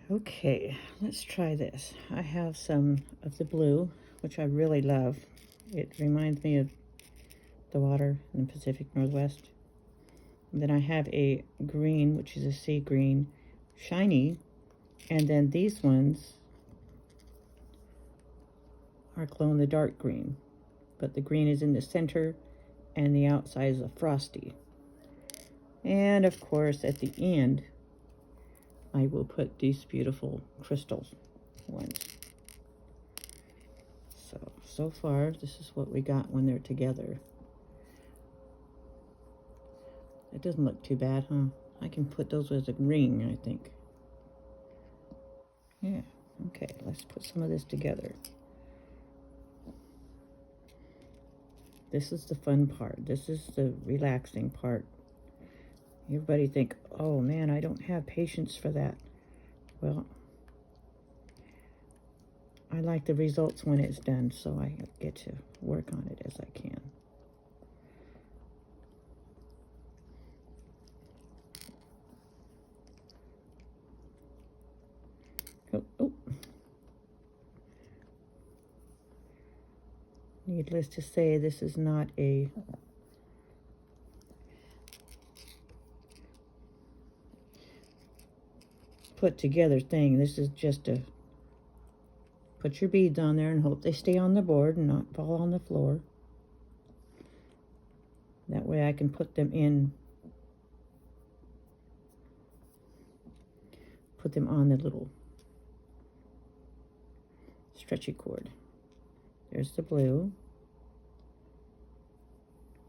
Okay, let's try this. I have some of the blue, which I really love. It reminds me of the water in the Pacific Northwest. And then I have a green, which is a sea green, shiny. And then these ones are glow-in-the-dark green. But the green is in the center and the outside is a frosty. And of course, at the end, I will put these beautiful crystal ones. So far, this is what we got when they're together. It doesn't look too bad, huh? I can put those as a ring, I think. Yeah, okay, let's put some of this together. This is the fun part. This is the relaxing part. Everybody think, oh man, I don't have patience for that. Well, I like the results when it's done, so I get to work on it as I can. Oh. Needless to say, this is not a put together thing. This is just a put your beads on there and hope they stay on the board and not fall on the floor. That way I can put them on the little stretchy cord. There's the blue.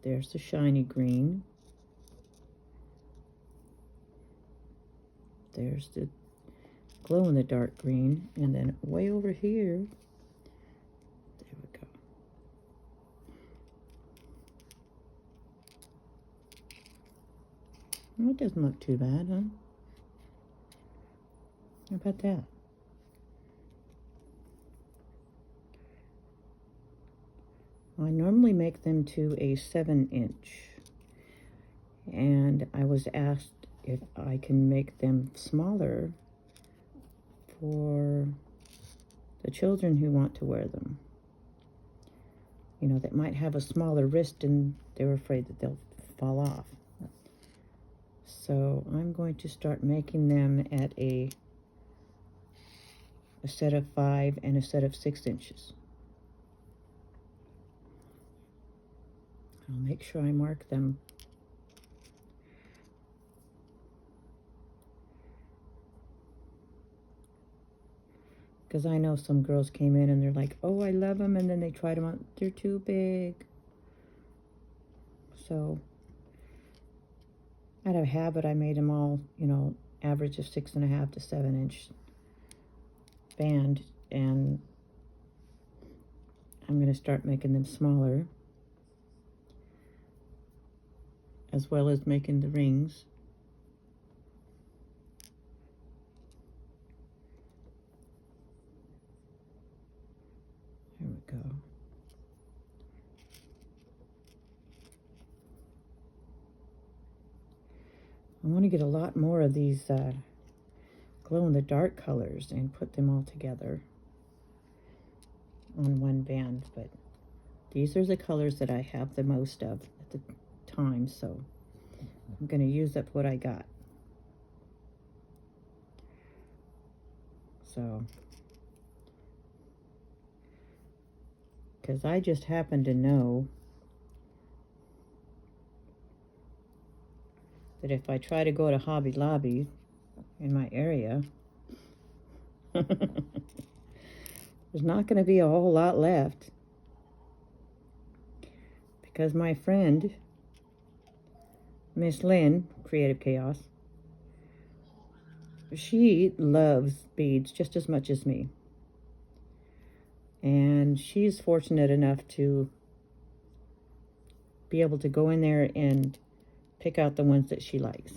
There's the shiny green. There's the glow-in-the-dark green. And then way over here, there we go. Well, it doesn't look too bad, huh? How about that? I normally make them to a 7-inch. And I was asked if I can make them smaller for the children who want to wear them. You know, that might have a smaller wrist and they're afraid that they'll fall off. So I'm going to start making them at a set of 5 and a set of 6 inches. I'll make sure I mark them. Because I know some girls came in and they're like, oh, I love them. And then they tried them on. They're too big. So out of habit, I made them all, you know, average of 6.5 to 7-inch band. And I'm going to start making them smaller, as well as making the rings. There we go. I want to get a lot more of these glow-in-the-dark colors and put them all together on one band, but these are the colors that I have the most of at the time, so I'm going to use up what I got. So, because I just happen to know that if I try to go to Hobby Lobby in my area, there's not going to be a whole lot left. Because my friend, Miss Lynn, Creative Chaos, she loves beads just as much as me. And she's fortunate enough to be able to go in there and pick out the ones that she likes.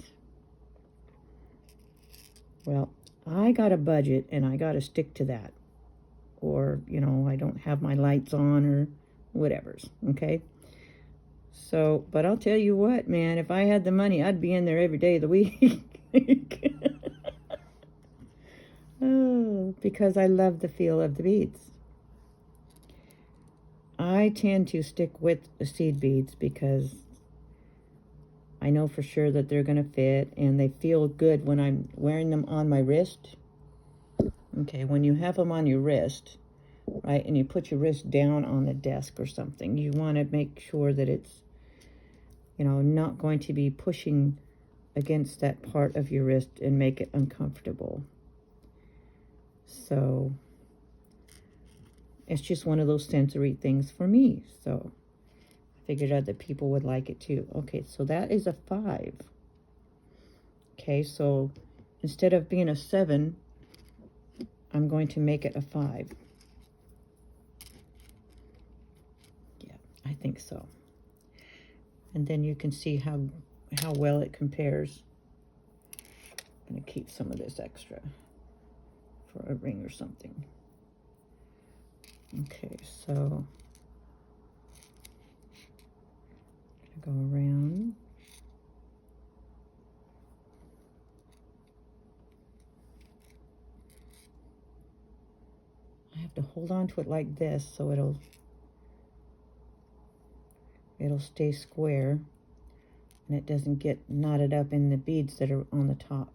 Well, I got a budget and I got to stick to that. Or, you know, I don't have my lights on or whatever's, okay? So, but I'll tell you what, man, if I had the money, I'd be in there every day of the week. because I love the feel of the beads. I tend to stick with the seed beads because I know for sure that they're going to fit and they feel good when I'm wearing them on my wrist. Okay, when you have them on your wrist, right, and you put your wrist down on the desk or something, you want to make sure that it's, you know, not going to be pushing against that part of your wrist and make it uncomfortable. So it's just one of those sensory things for me. So I figured out that people would like it too. Okay, so that is a 5. Okay, so instead of being a 7, I'm going to make it a 5. Yeah, I think so. And then you can see how well it compares. I'm going to keep some of this extra for a ring or something. Okay, so go around. I have to hold on to it like this so it'll stay square and it doesn't get knotted up in the beads that are on the top.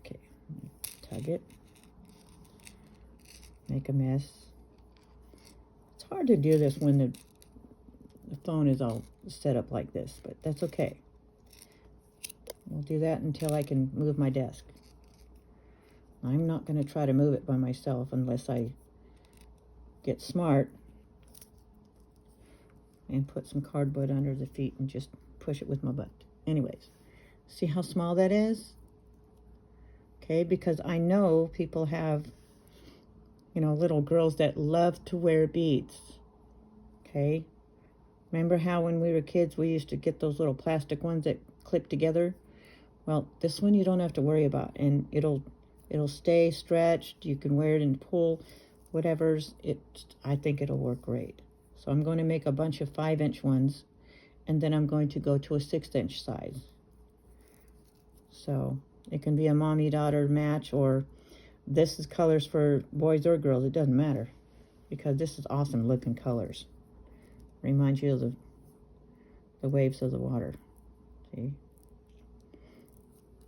Okay, tug it. Make a mess. It's hard to do this when the phone is all set up like this, but that's okay. We'll do that until I can move my desk. I'm not going to try to move it by myself unless I get smart and put some cardboard under the feet and just push it with my butt. Anyways, see how small that is? Okay, because I know people have, you know, little girls that love to wear beads. Okay, remember how when we were kids we used to get those little plastic ones that clip together? Well, this one you don't have to worry about, and it'll stay stretched. You can wear it in pool, whatever's it. I think it'll work great. So I'm going to make a bunch of 5-inch ones, and then I'm going to go to a 6-inch size. So it can be a mommy-daughter match, or this is colors for boys or girls. It doesn't matter, because this is awesome looking colors. Reminds you of the waves of the water. See?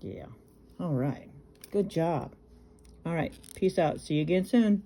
Yeah. All right. Good job. All right. Peace out. See you again soon.